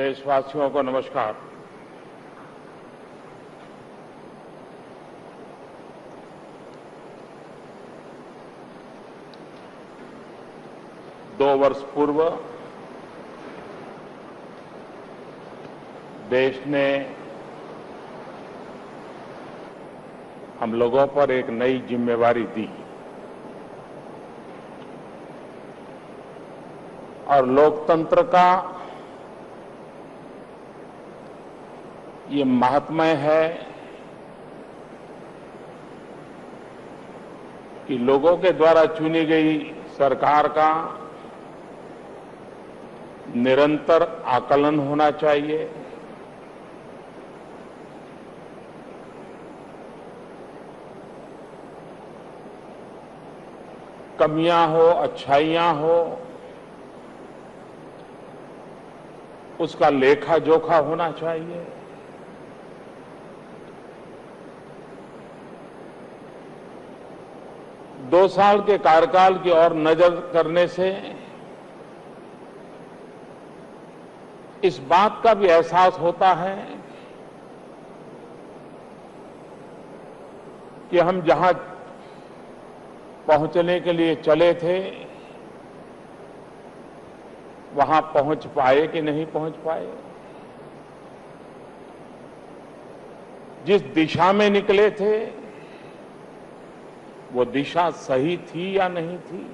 देशवासियों को नमस्कार। दो वर्ष पूर्व देश ने हम लोगों पर एक नई जिम्मेवारी दी और लोकतंत्र का ये महात्म्य है कि लोगों के द्वारा चुनी गई सरकार का निरंतर आकलन होना चाहिए, कमियां हो, अच्छाइयां हो, उसका लेखा जोखा होना चाहिए। दो साल के कार्यकाल की ओर नजर करने से इस बात का भी एहसास होता है कि हम जहां पहुंचने के लिए चले थे वहां पहुंच पाए कि नहीं पहुंच पाए, जिस दिशा में निकले थे वो दिशा सही थी या नहीं थी,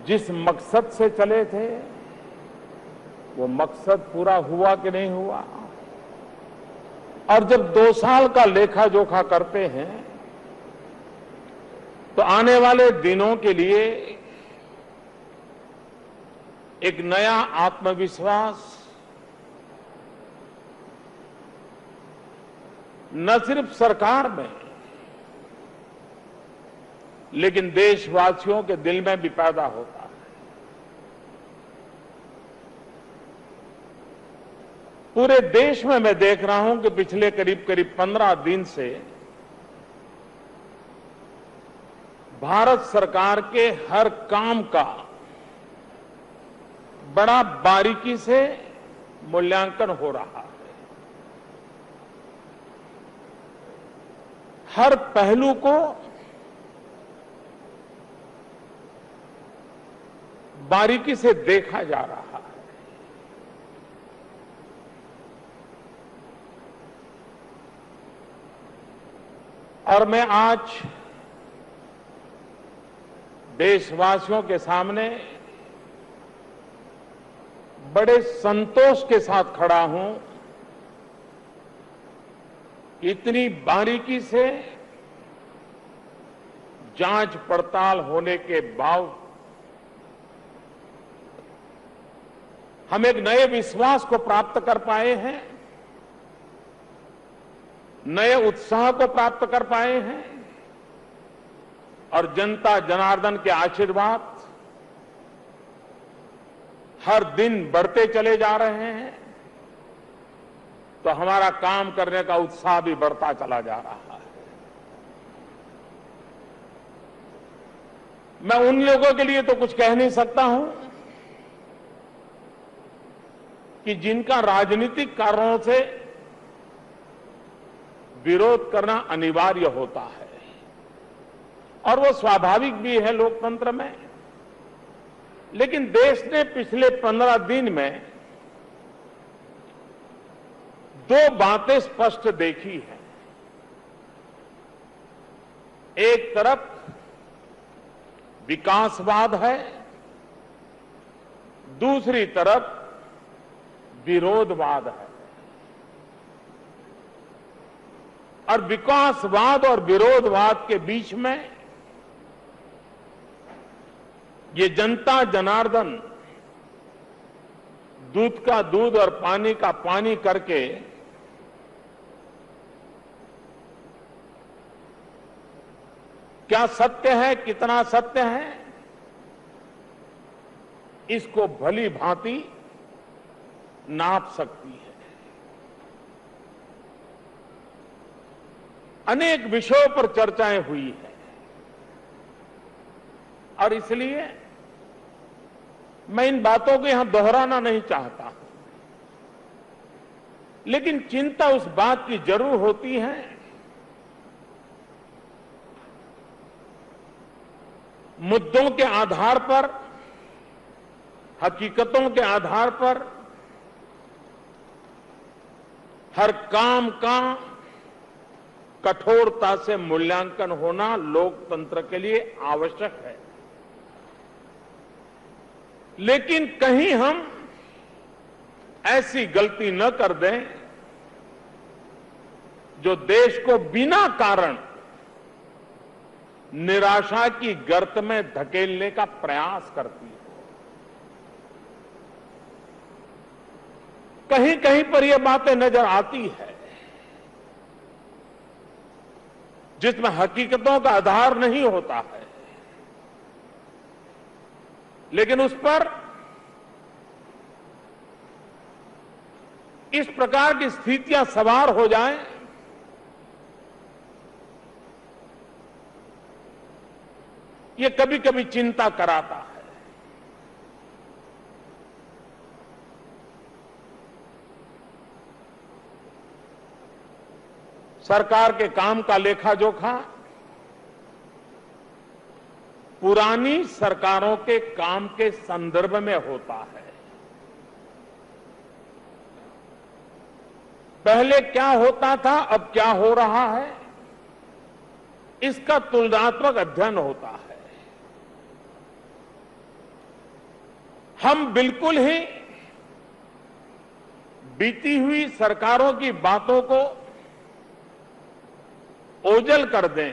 जिस मकसद से चले थे वो मकसद पूरा हुआ कि नहीं हुआ। और जब 2 साल का लेखा जोखा करते हैं तो आने वाले दिनों के लिए एक नया आत्मविश्वास न सिर्फ सरकार में लेकिन देशवासियों के दिल में भी पैदा होता है। पूरे देश में मैं देख रहा हूं कि पिछले करीब 15 दिन से भारत सरकार के हर काम का बड़ा बारीकी से मूल्यांकन हो रहा है। हर पहलू को बारीकी से देखा जा रहा है। और मैं आज देशवासियों के सामने बड़े संतोष के साथ खड़ा हूं। इतनी बारीकी से जांच पड़ताल होने के बाद हम एक नए विश्वास को प्राप्त कर पाए हैं, नए उत्साह को प्राप्त कर पाए हैं और जनता जनार्दन के आशीर्वाद हर दिन बढ़ते चले जा रहे हैं तो हमारा काम करने का उत्साह भी बढ़ता चला जा रहा है। मैं उन लोगों के लिए तो कुछ कह नहीं सकता हूं कि जिनका राजनीतिक कारणों से विरोध करना अनिवार्य होता है और वो स्वाभाविक भी है लोकतंत्र में। लेकिन देश ने पिछले 15 दिन में 2 बातें स्पष्ट देखी हैं। एक तरफ विकासवाद है, दूसरी तरफ विरोधवाद है। और विकासवाद और विरोधवाद के बीच में ये जनता जनार्दन दूध का दूध और पानी का पानी करके क्या सत्य है, कितना सत्य है, इसको भली भांति नाप सकती है। अनेक विषयों पर चर्चाएं हुई है। और इसलिए मैं इन बातों को यहां दोहराना नहीं चाहता, लेकिन चिंता उस बात की जरूर होती है मुद्दों के आधार पर, हकीकतों के आधार पर हर काम का कठोरता से मूल्यांकन होना लोकतंत्र के लिए आवश्यक है। लेकिन कहीं हम ऐसी गलती न कर दें जो देश को बिना कारण निराशा की गर्त में धकेलने का प्रयास करती है। कहीं कहीं पर यह बातें नजर आती है जिसमें हकीकतों का आधार नहीं होता है, लेकिन उस पर इस प्रकार की स्थितियां सवार हो जाएं, ये कभी कभी चिंता कराता है। सरकार के काम का लेखा जोखा पुरानी सरकारों के काम के संदर्भ में होता है। पहले क्या होता था, अब क्या हो रहा है, इसका तुलनात्मक अध्ययन होता है। हम बिल्कुल ही बीती हुई सरकारों की बातों को ओझल कर दें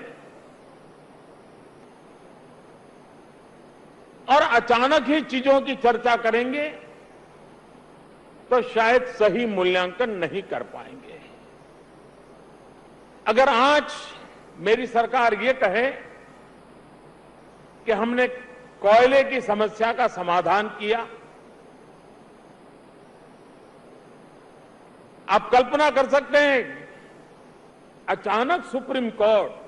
और अचानक ही चीजों की चर्चा करेंगे तो शायद सही मूल्यांकन नहीं कर पाएंगे। अगर आज मेरी सरकार ये कहे कि हमने कोयले की समस्या का समाधान किया, आप कल्पना कर सकते हैं अचानक सुप्रीम कोर्ट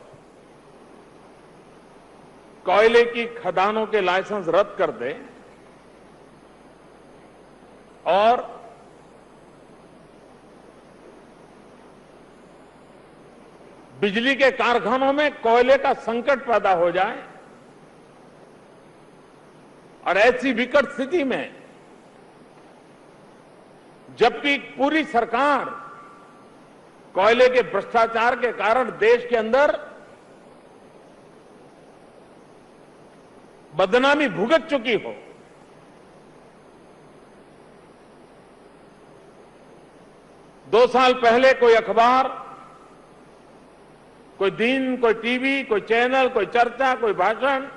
कोयले की खदानों के लाइसेंस रद्द कर दे और बिजली के कारखानों में कोयले का संकट पैदा हो जाए और ऐसी विकट स्थिति में जबकि पूरी सरकार कोयले के भ्रष्टाचार के कारण देश के अंदर बदनामी भुगत चुकी हो, दो साल पहले कोई अखबार, कोई दिन, कोई टीवी, कोई चैनल, कोई चर्चा, कोई भाषण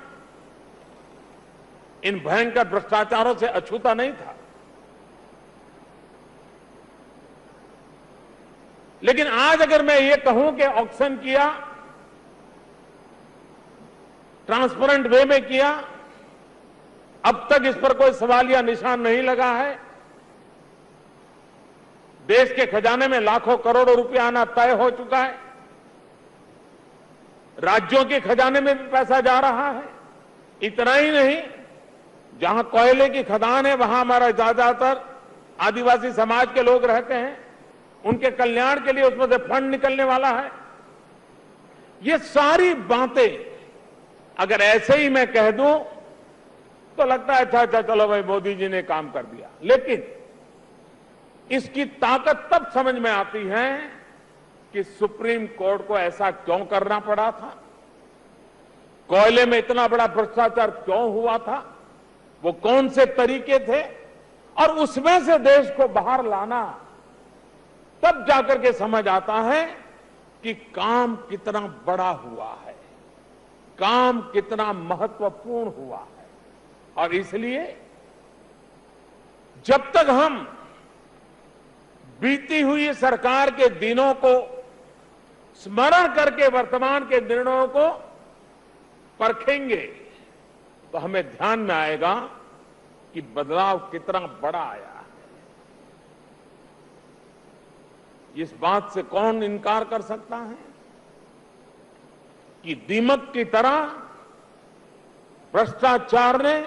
इन भयंकर भ्रष्टाचारों से अछूता नहीं था। लेकिन आज अगर मैं ये कहूं कि ऑक्शन किया, ट्रांसपेरेंट वे में किया, अब तक इस पर कोई सवालिया निशान नहीं लगा है, देश के खजाने में लाखों करोड़ों रुपया आना तय हो चुका है, राज्यों के खजाने में भी पैसा जा रहा है। इतना ही नहीं, जहां कोयले की खदान है वहां हमारा ज्यादातर आदिवासी समाज के लोग रहते हैं, उनके कल्याण के लिए उसमें से फंड निकलने वाला है। ये सारी बातें अगर ऐसे ही मैं कह दूं तो लगता है अच्छा चलो भाई मोदी जी ने काम कर दिया, लेकिन इसकी ताकत तब समझ में आती है कि सुप्रीम कोर्ट को ऐसा क्यों करना पड़ा था, कोयले में इतना बड़ा भ्रष्टाचार क्यों हुआ था, वो कौन से तरीके थे, और उसमें से देश को बाहर लाना, तब जाकर के समझ आता है कि काम कितना बड़ा हुआ है, काम कितना महत्वपूर्ण हुआ है। और इसलिए जब तक हम बीती हुई सरकार के दिनों को स्मरण करके वर्तमान के निर्णयों को परखेंगे तो हमें ध्यान में आएगा कि बदलाव कितना बड़ा आया है। इस बात से कौन इनकार कर सकता है कि दीमक की तरह भ्रष्टाचार ने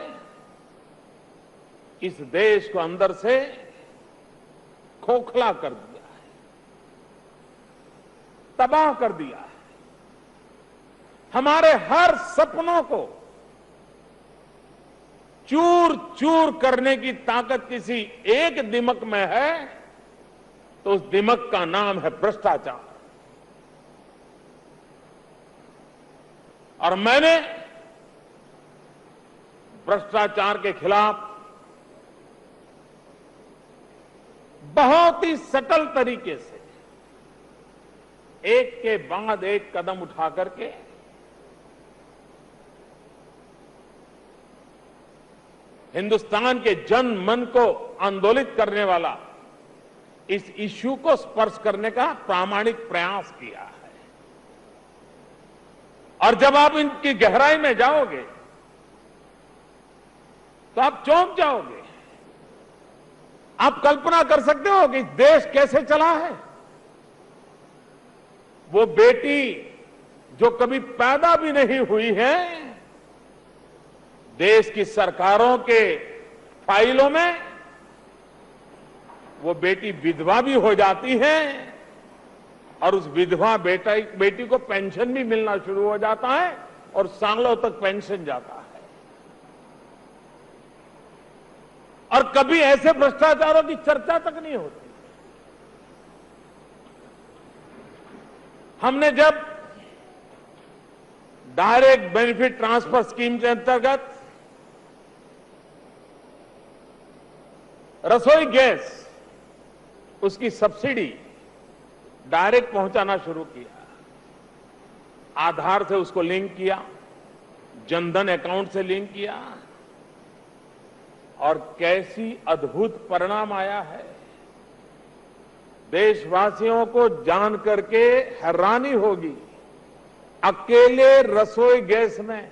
इस देश को अंदर से खोखला कर दिया है, तबाह कर दिया है। हमारे हर सपनों को चूर चूर करने की ताकत किसी एक दिमक में है, तो उस दिमक का नाम है भ्रष्टाचार। और मैंने भ्रष्टाचार के खिलाफ बहुत ही सटल तरीके से एक के बाद एक कदम उठा करके हिंदुस्तान के जन मन को आंदोलित करने वाला इस इश्यू को स्पर्श करने का प्रामाणिक प्रयास किया है। और जब आप इनकी गहराई में जाओगे तो आप चौंक जाओगे। आप कल्पना कर सकते हो कि देश कैसे चला है। वो बेटी जो कभी पैदा भी नहीं हुई है, देश की सरकारों के फाइलों में वो बेटी विधवा भी हो जाती है और उस विधवा बेटी को पेंशन भी मिलना शुरू हो जाता है और सालों तक पेंशन जाता है। और कभी ऐसे भ्रष्टाचारों की चर्चा तक नहीं होती। हमने जब डायरेक्ट बेनिफिट ट्रांसफर स्कीम के अंतर्गत रसोई गैस उसकी सब्सिडी डायरेक्ट पहुंचाना शुरू किया, आधार से उसको लिंक किया, जनधन अकाउंट से लिंक किया, और कैसी अद्भुत परिणाम आया है। देशवासियों को जान करके हैरानी होगी, अकेले रसोई गैस में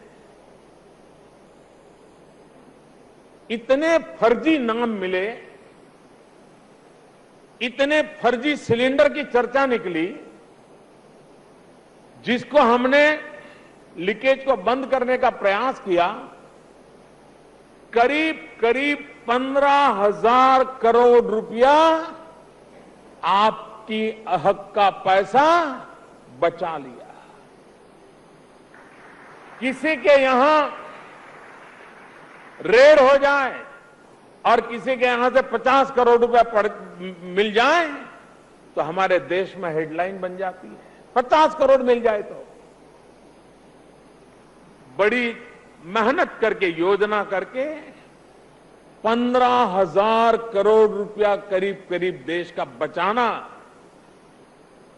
इतने फर्जी नाम मिले, इतने फर्जी सिलेंडर की चर्चा निकली, जिसको हमने लीकेज को बंद करने का प्रयास किया। करीब करीब 15,000 करोड़ रुपया आपकी हक का पैसा बचा लिया। किसी के यहां रेड हो जाए और किसी के यहां से 50 करोड़ रुपया मिल जाए तो हमारे देश में हेडलाइन बन जाती है। 50 करोड़ मिल जाए तो बड़ी मेहनत करके, योजना करके 15,000 करोड़ रुपया करीब करीब देश का बचाना।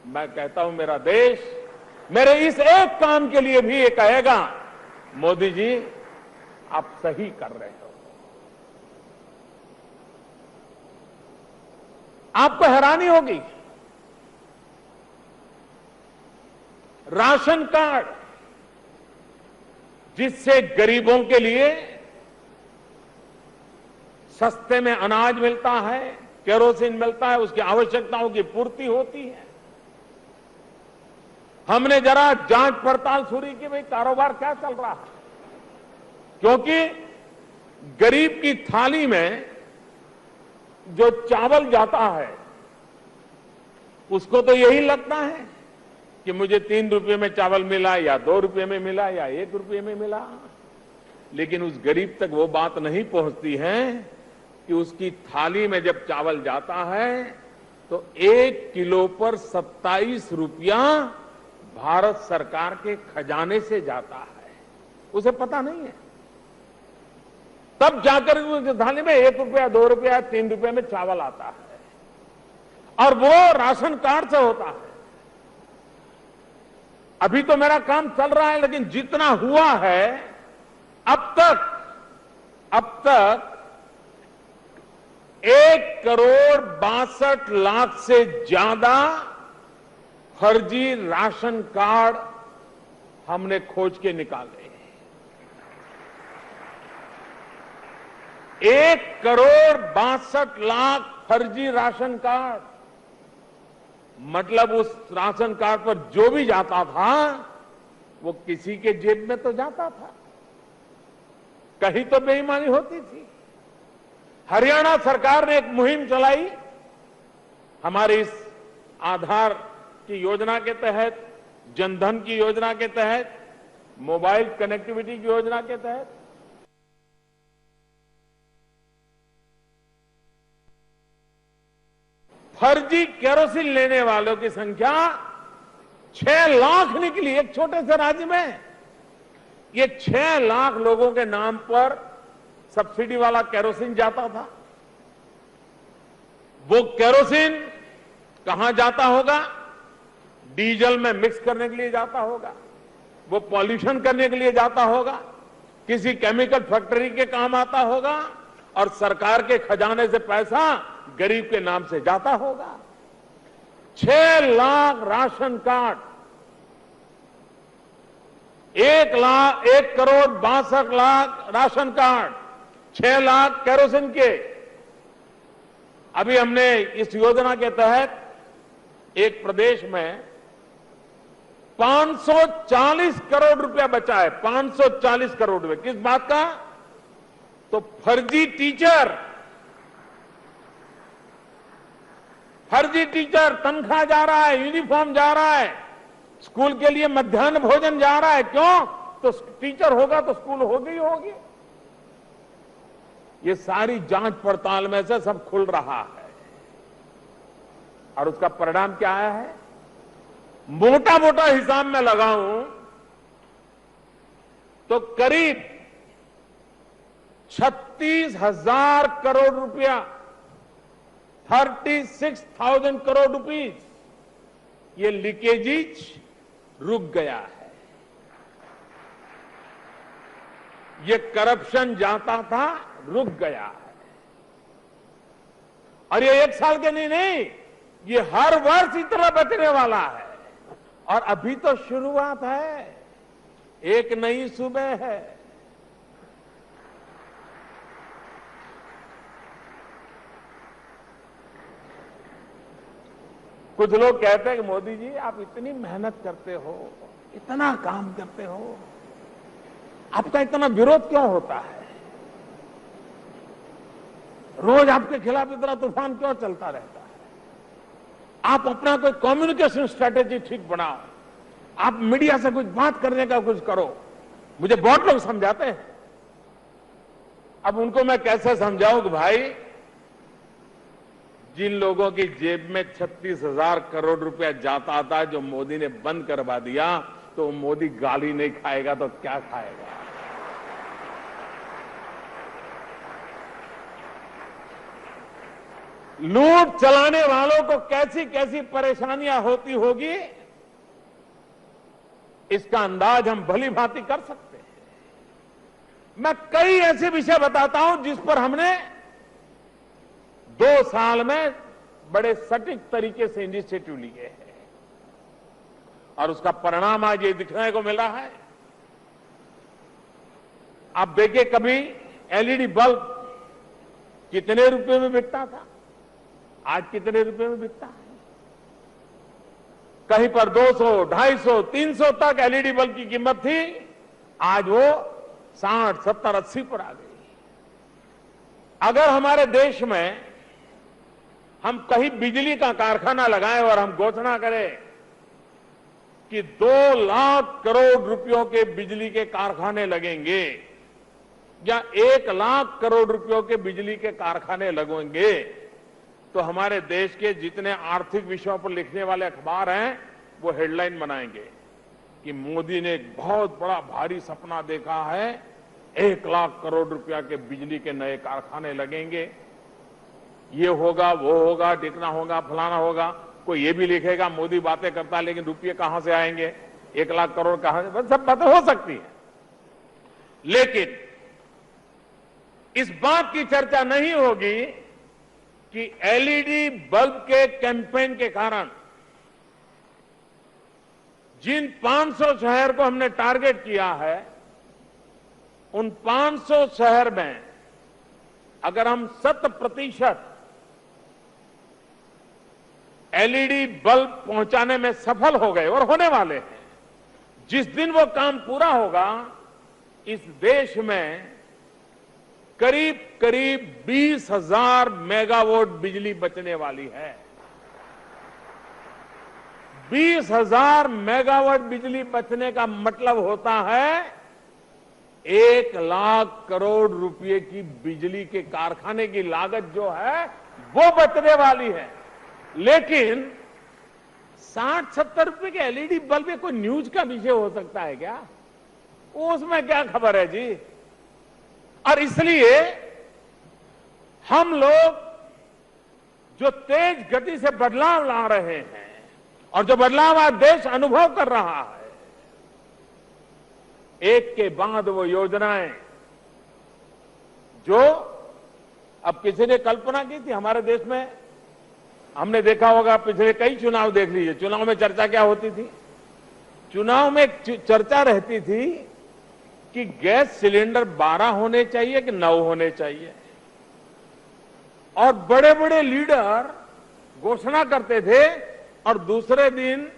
मैं कहता हूं मेरा देश मेरे इस एक काम के लिए भी ये कहेगा, मोदी जी आप सही कर रहे हो। आपको हैरानी होगी, राशन कार्ड जिससे गरीबों के लिए सस्ते में अनाज मिलता है, केरोसिन मिलता है, उसकी आवश्यकताओं की पूर्ति होती है। हमने जरा जांच पड़ताल शुरू की, भाई कारोबार क्या चल रहा है, क्योंकि गरीब की थाली में जो चावल जाता है उसको तो यही लगता है कि मुझे 3 रुपये में चावल मिला या 2 रुपये में मिला या 1 रुपये में मिला, लेकिन उस गरीब तक वो बात नहीं पहुंचती है कि उसकी थाली में जब चावल जाता है तो 1 किलो पर 27 रुपया भारत सरकार के खजाने से जाता है। उसे पता नहीं है। तब जाकर उस थाली में 1 रुपया, 2 रुपया, 3 रुपये में चावल आता है, और वो राशन कार्ड से होता है। अभी तो मेरा काम चल रहा है, लेकिन जितना हुआ है अब तक 1,62,00,000 से ज्यादा फर्जी राशन कार्ड हमने खोज के निकाले। 1,62,00,000 फर्जी राशन कार्ड, मतलब उस राशन कार्ड पर जो भी जाता था वो किसी के जेब में तो जाता था, कहीं तो बेईमानी होती थी। हरियाणा सरकार ने एक मुहिम चलाई हमारे इस आधार की योजना के तहत, जनधन की योजना के तहत, मोबाइल कनेक्टिविटी की योजना के तहत। फर्जी केरोसिन लेने वालों की संख्या 6 लाख निकली एक छोटे से राज्य में। ये 6 लाख लोगों के नाम पर सब्सिडी वाला केरोसिन जाता था। वो केरोसिन कहां जाता होगा? डीजल में मिक्स करने के लिए जाता होगा, वो पॉल्यूशन करने के लिए जाता होगा, किसी केमिकल फैक्ट्री के काम आता होगा, और सरकार के खजाने से पैसा गरीब के नाम से जाता होगा। 6 lakh ration card, 1 crore 62 lakh ration card, 6 lakh kerosene के। अभी हमने इस योजना के तहत एक प्रदेश में 540 करोड़ रुपया बचा है। 540 करोड़ रुपए किस बात का? तो फर्जी टीचर तनख्वाह जा रहा है, यूनिफॉर्म जा रहा है, स्कूल के लिए मध्याह्न भोजन जा रहा है। क्यों? तो टीचर होगा तो स्कूल होगी ही होगी। ये सारी जांच पड़ताल में से सब खुल रहा है, और उसका परिणाम क्या आया है? मोटा मोटा हिसाब में लगाऊं तो करीब 36,000 करोड़ रुपया, 36,000 करोड़ रुपीज, ये लीकेजीज रुक गया है। ये करप्शन जाता था, रुक गया है। और ये 1 साल के नहीं, ये हर वर्ष इतना बचने वाला है। और अभी तो शुरुआत है, एक नई सुबह है। कुछ लोग कहते हैं कि मोदी जी आप इतनी मेहनत करते हो, इतना काम करते हो, आपका इतना विरोध क्यों होता है? रोज आपके खिलाफ इतना तूफान क्यों चलता रहता है? आप अपना कोई कम्युनिकेशन स्ट्रेटेजी ठीक बनाओ, आप मीडिया से कुछ बात करने का कुछ करो। मुझे बहुत लोग समझाते हैं। अब उनको मैं कैसे समझाऊं कि भाई, जिन लोगों की जेब में 36,000 करोड़ रुपया जाता था, जो मोदी ने बंद करवा दिया, तो मोदी गाली नहीं खाएगा तो क्या खाएगा? लूट चलाने वालों को कैसी कैसी परेशानियां होती होगी, इसका अंदाज हम भली भांति कर सकते हैं। मैं कई ऐसे विषय बताता हूं जिस पर हमने 2 साल में बड़े सटीक तरीके से इनिशिएटिव लिए हैं, और उसका परिणाम आज ये दिखने को मिला है। आप देखिए, कभी एलईडी बल्ब कितने रुपए में बिकता था, आज कितने रुपए में बिकता है? कहीं पर 200, 250, 300 तक एलईडी बल्ब की कीमत थी, आज वो 60, 70, 80 पर आ गई। अगर हमारे देश में हम कहीं बिजली का कारखाना लगाएं और हम घोषणा करें कि 2 लाख करोड़ रुपयों के बिजली के कारखाने लगेंगे, या 1 लाख करोड़ रुपयों के बिजली के कारखाने लगेंगे, तो हमारे देश के जितने आर्थिक विषयों पर लिखने वाले अखबार हैं, वो हेडलाइन बनाएंगे कि मोदी ने एक बहुत बड़ा भारी सपना देखा है, 1 लाख करोड़ रुपया के बिजली के नए कारखाने लगेंगे, ये होगा, वो होगा, टिकना होगा, फलाना होगा। कोई ये भी लिखेगा मोदी बातें करता है लेकिन रुपये कहां से आएंगे, 1 लाख करोड़ कहां से? बस सब बातें हो सकती है, लेकिन इस बात की चर्चा नहीं होगी कि एलईडी बल्ब के कैंपेन के कारण जिन 500 शहर को हमने टारगेट किया है, उन 500 शहर में अगर हम 100% एलईडी बल्ब पहुंचाने में सफल हो गए, और होने वाले हैं, जिस दिन वो काम पूरा होगा, इस देश में करीब करीब 20,000 मेगावाट बिजली बचने वाली है। 20,000 मेगावाट बिजली बचने का मतलब होता है 1 लाख करोड़ रुपए की बिजली के कारखाने की लागत जो है वो बचने वाली है। लेकिन 60-70 रुपए के एलईडी बल्ब में कोई न्यूज का विषय हो सकता है क्या? उसमें क्या खबर है जी। और इसलिए हम लोग जो तेज गति से बदलाव ला रहे हैं और जो बदलाव आज देश अनुभव कर रहा है, एक के बाद वो योजनाएं जो अब किसी ने कल्पना की थी हमारे देश में। हमने देखा होगा, पिछले कई चुनाव देख लीजिए, चुनाव में चर्चा क्या होती थी? चुनाव में चर्चा रहती थी कि गैस सिलेंडर 12 होने चाहिए कि 9 होने चाहिए। और बड़े बड़े लीडर घोषणा करते थे और दूसरे दिन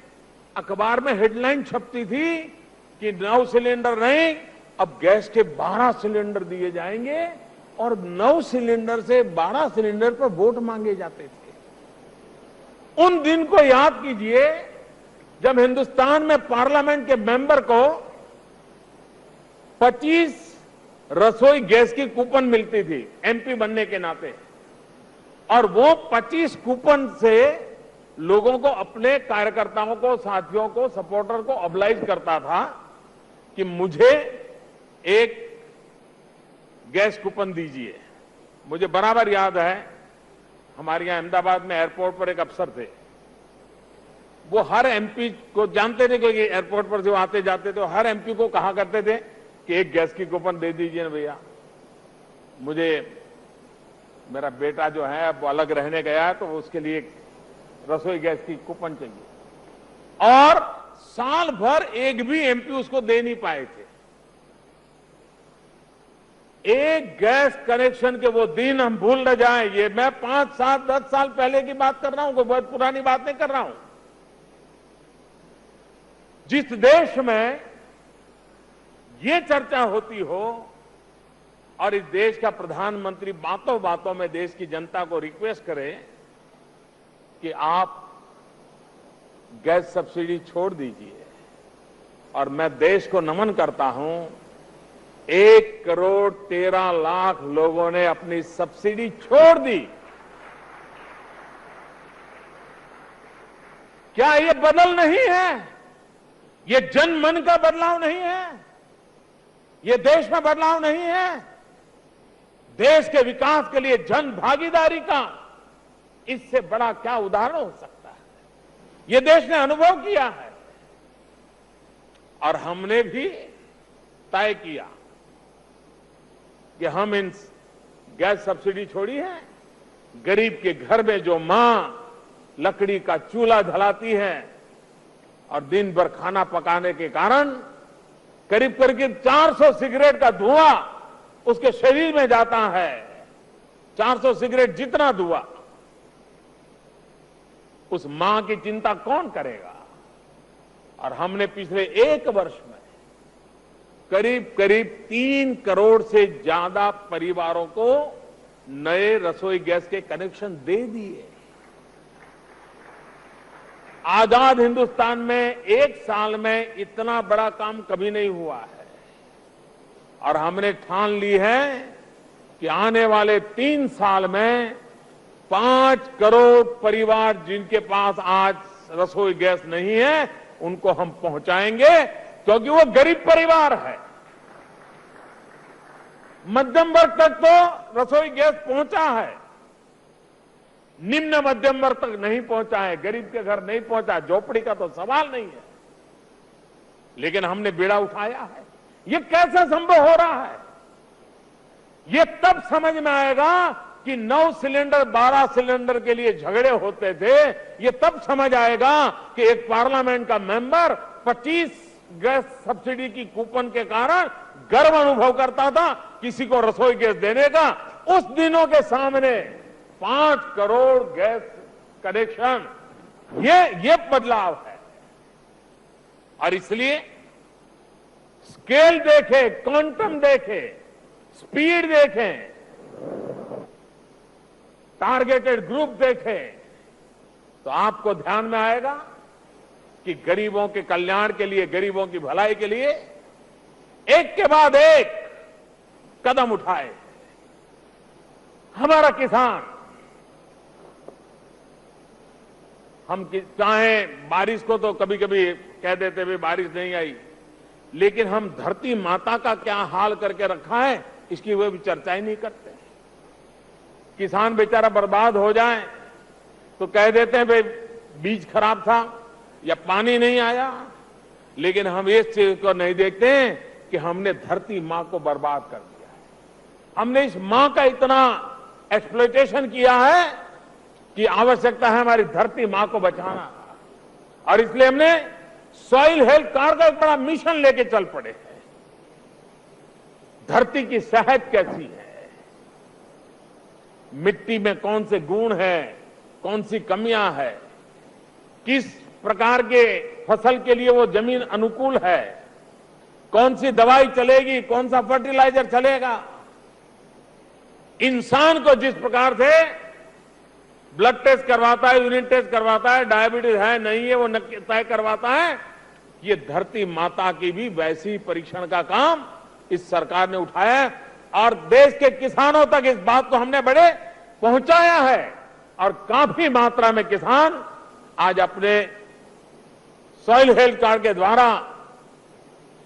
अखबार में हेडलाइन छपती थी कि 9 सिलेंडर नहीं, अब गैस के 12 सिलेंडर दिए जाएंगे और 9 सिलेंडर से 12 सिलेंडर पर वोट मांगे जाते थे। उन दिन को याद कीजिए जब हिंदुस्तान में पार्लियामेंट के मेंबर को 25 रसोई गैस की कूपन मिलती थी एमपी बनने के नाते, और वो 25 कूपन से लोगों को, अपने कार्यकर्ताओं को, साथियों को, सपोर्टर को ऑब्लाइज करता था कि मुझे एक गैस कूपन दीजिए। मुझे बराबर याद है, हमारे यहां अहमदाबाद में एयरपोर्ट पर एक अफसर थे, वो हर एमपी को जानते थे क्योंकि एयरपोर्ट पर जो आते जाते थे हर एमपी को कहा करते थे कि एक गैस की कूपन दे दीजिए ना भैया, मुझे, मेरा बेटा जो है वो अलग रहने गया है तो उसके लिए रसोई गैस की कूपन चाहिए। और साल भर एक भी एमपी उसको दे नहीं पाए थे। एक गैस कनेक्शन के वो दिन हम भूल न जाएं। ये मैं 5, 7, 10 साल पहले की बात कर रहा हूं, कोई बहुत पुरानी बात नहीं कर रहा हूं। जिस देश में ये चर्चा होती हो और इस देश का प्रधानमंत्री बातों बातों में देश की जनता को रिक्वेस्ट करे कि आप गैस सब्सिडी छोड़ दीजिए, और मैं देश को नमन करता हूं, 1,13,00,000 लोगों ने अपनी सब्सिडी छोड़ दी। क्या ये बदल नहीं है? ये जन मन का बदलाव नहीं है? ये देश में बदलाव नहीं है? देश के विकास के लिए जन भागीदारी का इससे बड़ा क्या उदाहरण हो सकता है? ये देश ने अनुभव किया है और हमने भी तय किया कि हम इन गैस सब्सिडी छोड़ी है। गरीब के घर में जो मां लकड़ी का चूल्हा जलाती है और दिन भर खाना पकाने के कारण करीब करीब 400 सिगरेट का धुआं उसके शरीर में जाता है, 400 सिगरेट जितना धुआं, उस मां की चिंता कौन करेगा? और हमने पिछले 1 वर्ष में करीब करीब 3 करोड़ से ज्यादा परिवारों को नए रसोई गैस के कनेक्शन दे दिए। आजाद हिंदुस्तान में 1 साल में इतना बड़ा काम कभी नहीं हुआ है। और हमने ठान ली है कि आने वाले 3 साल में 5 करोड़ परिवार जिनके पास आज रसोई गैस नहीं है उनको हम पहुंचाएंगे, क्योंकि वो गरीब परिवार है। मध्यम वर्ग तक तो रसोई गैस पहुंचा है, निम्न मध्यम वर्ग तक नहीं पहुंचा है, गरीब के घर नहीं पहुंचा, झोपड़ी का तो सवाल नहीं है। लेकिन हमने बेड़ा उठाया है। ये कैसे संभव हो रहा है? ये तब समझ में आएगा कि 9 सिलेंडर 12 सिलेंडर के लिए झगड़े होते थे। ये तब समझ आएगा कि एक पार्लियामेंट का मेंबर 25 गैस सब्सिडी की कूपन के कारण गर्व अनुभव करता था किसी को रसोई गैस देने का। उस दिनों के सामने 5 करोड़ गैस कनेक्शन, ये बदलाव है। और इसलिए स्केल देखें, क्वांटम देखें, स्पीड देखें, टारगेटेड ग्रुप देखें तो आपको ध्यान में आएगा कि गरीबों के कल्याण के लिए, गरीबों की भलाई के लिए एक के बाद एक कदम उठाए। हमारा किसान, हम चाहे बारिश को तो कभी कभी कह देते भाई बारिश नहीं आई, लेकिन हम धरती माता का क्या हाल करके रखा है इसकी वो भी चर्चा ही नहीं करते। किसान बेचारा बर्बाद हो जाए तो कह देते हैं भाई बीज खराब था या पानी नहीं आया, लेकिन हम इस चीज को नहीं देखते हैं कि हमने धरती मां को बर्बाद कर दिया है। हमने इस मां का इतना एक्सप्लॉयटेशन किया है कि आवश्यकता है हमारी धरती मां को बचाना, और इसलिए हमने सॉइल हेल्थ कार्ड का एक बड़ा मिशन लेके चल पड़े हैं। धरती की सेहत कैसी है, मिट्टी में कौन से गुण हैं, कौन सी कमियां है, किस प्रकार के फसल के लिए वो जमीन अनुकूल है, कौन सी दवाई चलेगी, कौन सा फर्टिलाइजर चलेगा। इंसान को जिस प्रकार से ब्लड टेस्ट करवाता है, यूरिन टेस्ट करवाता है, डायबिटीज है नहीं है वो तय करवाता है, ये धरती माता की भी वैसी परीक्षण का काम इस सरकार ने उठाया है, और देश के किसानों तक इस बात को हमने बड़े पहुंचाया है, और काफी मात्रा में किसान आज अपने सॉइल हेल्थ कार्ड के द्वारा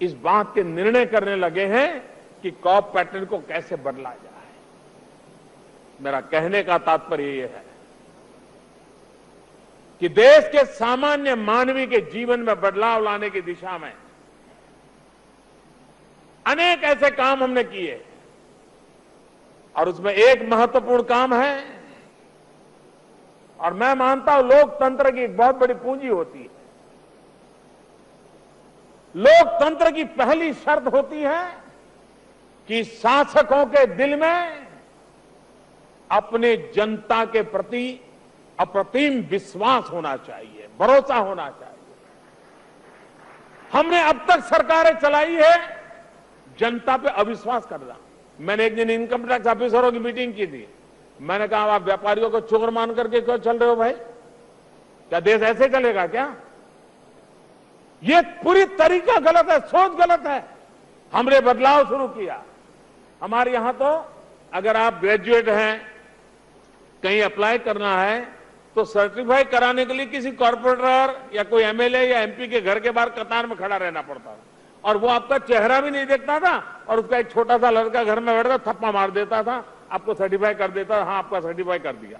इस बात के निर्णय करने लगे हैं कि क्रॉप पैटर्न को कैसे बदला जाए। मेरा कहने का तात्पर्य यह है कि देश के सामान्य मानवी के जीवन में बदलाव लाने की दिशा में अनेक ऐसे काम हमने किए, और उसमें एक महत्वपूर्ण काम है, और मैं मानता हूं लोकतंत्र की एक बहुत बड़ी पूंजी होती है। लोकतंत्र की पहली शर्त होती है कि शासकों के दिल में अपने जनता के प्रति अप्रतिम विश्वास होना चाहिए, भरोसा होना चाहिए। हमने अब तक सरकारें चलाई है जनता पे अविश्वास करना। मैंने एक दिन इनकम टैक्स ऑफिसरों की मीटिंग की थी, मैंने कहा आप व्यापारियों को चोर मान करके क्यों चल रहे हो भाई, क्या देश ऐसे चलेगा क्या? ये पूरी तरीका गलत है, सोच गलत है। हमने बदलाव शुरू किया। हमारे यहां तो अगर आप ग्रेजुएट हैं, कहीं अप्लाई करना है तो सर्टिफाई कराने के लिए किसी कॉर्पोरेटर या कोई एमएलए या एमपी के घर के बाहर कतार में खड़ा रहना पड़ता था, और वो आपका चेहरा भी नहीं देखता था, और उसका एक छोटा सा लड़का घर में बैठता थप्पा मार देता था, आपको सर्टिफाई कर देता, हाँ आपका सर्टिफाई कर दिया।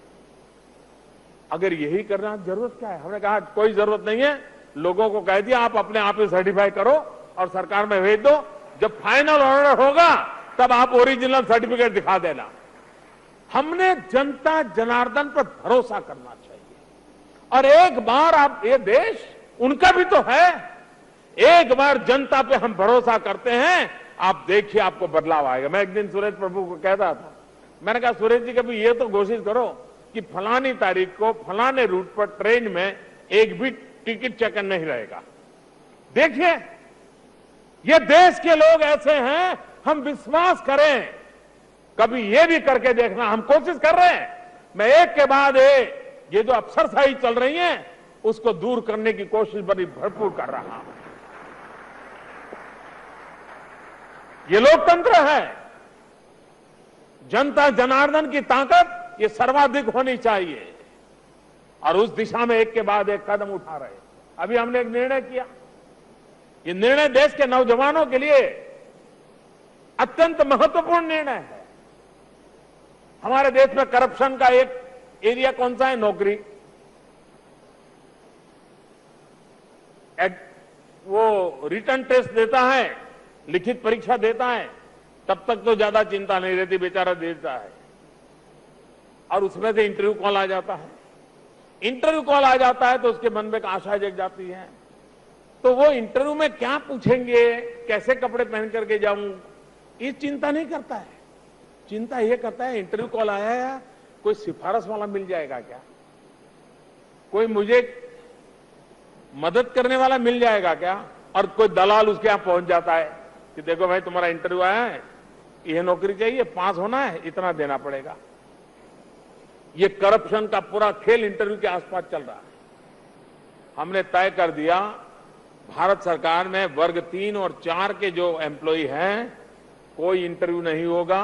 अगर यही करना जरूरत क्या है? हमने कहा कोई जरूरत नहीं है, लोगों को कह दिया आप अपने आप ही सर्टिफाई करो और सरकार में भेज दो, जब फाइनल ऑर्डर होगा तब आप ओरिजिनल सर्टिफिकेट दिखा देना। हमने जनता जनार्दन पर भरोसा करना चाहिए, और एक बार आप, ये देश उनका भी तो है, एक बार जनता पे हम भरोसा करते हैं, आप देखिए आपको बदलाव आएगा। मैं एक दिन सुरेश प्रभु को कहता था, मैंने कहा सुरेश जी कभी ये तो कोशिश करो कि फलानी तारीख को फलाने रूट पर ट्रेन में एक भी टिकट चेक नहीं रहेगा। देखिए ये देश के लोग ऐसे हैं, हम विश्वास करें, कभी ये भी करके देखना। हम कोशिश कर रहे हैं, मैं एक के बाद एक ये जो अफसरशाही चल रही है उसको दूर करने की कोशिश बड़ी भरपूर कर रहा हूं। ये लोकतंत्र है, जनता जनार्दन की ताकत ये सर्वाधिक होनी चाहिए, और उस दिशा में एक के बाद एक कदम उठा रहे हैं। अभी हमने एक निर्णय किया, ये निर्णय देश के नौजवानों के लिए अत्यंत महत्वपूर्ण निर्णय है। हमारे देश में करप्शन का एक एरिया कौन सा है? नौकरी। वो रिटर्न टेस्ट देता है, लिखित परीक्षा देता है, तब तक तो ज्यादा चिंता नहीं रहती, बेचारा देता है, और उसमें से इंटरव्यू कॉल आ जाता है। इंटरव्यू कॉल आ जाता है तो उसके मन में एक आशा जग जाती है, तो वो इंटरव्यू में क्या पूछेंगे, कैसे कपड़े पहन करके जाऊं, ये चिंता नहीं करता है। चिंता ये करता है इंटरव्यू कॉल आया है, कोई सिफारिश वाला मिल जाएगा क्या, कोई मुझे मदद करने वाला मिल जाएगा क्या, और कोई दलाल उसके यहां पहुंच जाता है कि देखो भाई तुम्हारा इंटरव्यू आया है, यह नौकरी चाहिए, पास होना है, इतना देना पड़ेगा। ये करप्शन का पूरा खेल इंटरव्यू के आसपास चल रहा है। हमने तय कर दिया, भारत सरकार में वर्ग 3 और 4 के जो एम्प्लॉय हैं, कोई इंटरव्यू नहीं होगा।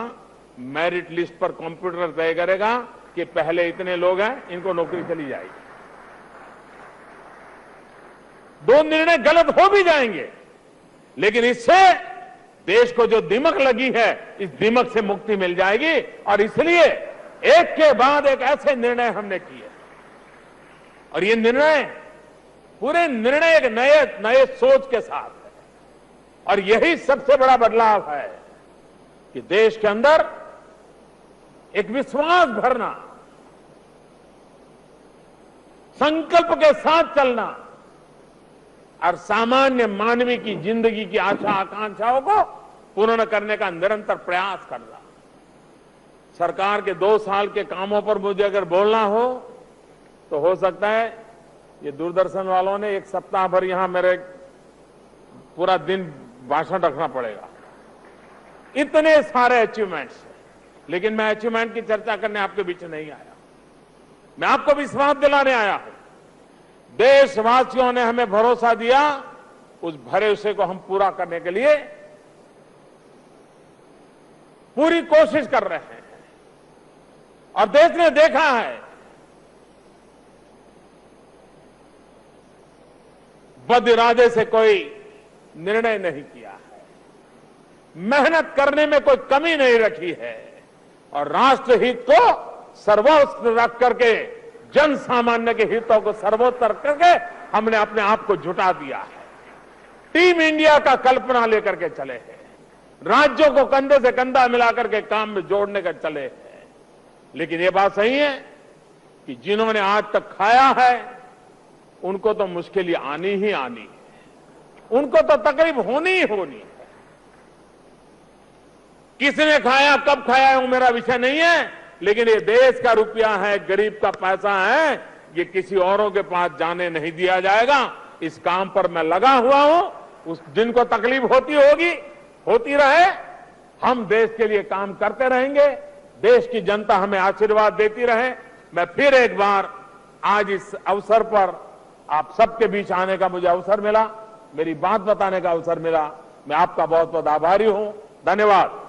मेरिट लिस्ट पर कंप्यूटर तय करेगा कि पहले इतने लोग हैं, इनको नौकरी चली जाएगी। 2 निर्णय गलत हो भी जाएंगे, लेकिन इससे देश को जो दिमक लगी है, इस दिमक से मुक्ति मिल जाएगी। और इसलिए एक के बाद एक ऐसे निर्णय हमने किए, और ये निर्णय पूरे निर्णय एक नए सोच के साथ है। और यही सबसे बड़ा बदलाव है कि देश के अंदर एक विश्वास भरना, संकल्प के साथ चलना और सामान्य मानवीय की जिंदगी की आशा आकांक्षाओं को पूर्ण करने का निरंतर प्रयास करना। सरकार के 2 साल के कामों पर मुझे अगर बोलना हो तो हो सकता है ये दूरदर्शन वालों ने 1 सप्ताह भर यहां मेरे पूरा दिन भाषण रखना पड़ेगा। इतने सारे अचीवमेंट्स, लेकिन मैं अचीवमेंट की चर्चा करने आपके बीच नहीं आया। मैं आपको विश्वास दिलाने आया हूं। देशवासियों ने हमें भरोसा दिया, उस भरोसे को हम पूरा करने के लिए पूरी कोशिश कर रहे हैं। और देश ने देखा है, बद इरादे से कोई निर्णय नहीं किया है, मेहनत करने में कोई कमी नहीं रखी है, और राष्ट्रहित को सर्वोच्च रख करके, जन सामान्य के हितों को सर्वोत्तर करके हमने अपने आप को जुटा दिया है। टीम इंडिया का कल्पना लेकर के चले हैं, राज्यों को कंधे से कंधा मिलाकर के काम में जोड़ने का चले हैं। लेकिन ये बात सही है कि जिन्होंने आज तक खाया है, उनको तो मुश्किल आनी ही आनी है, उनको तो तकलीफ होनी ही होनी है। किसने खाया, कब खाया है, वो मेरा विषय नहीं है, लेकिन ये देश का रुपया है, गरीब का पैसा है, ये किसी औरों के पास जाने नहीं दिया जाएगा। इस काम पर मैं लगा हुआ हूं। उस दिन को तकलीफ होती होगी, होती रहे, हम देश के लिए काम करते रहेंगे। देश की जनता हमें आशीर्वाद देती रहे। मैं फिर एक बार आज इस अवसर पर आप सबके बीच आने का मुझे अवसर मिला, मेरी बात बताने का अवसर मिला। मैं आपका बहुत बहुत आभारी हूं। धन्यवाद।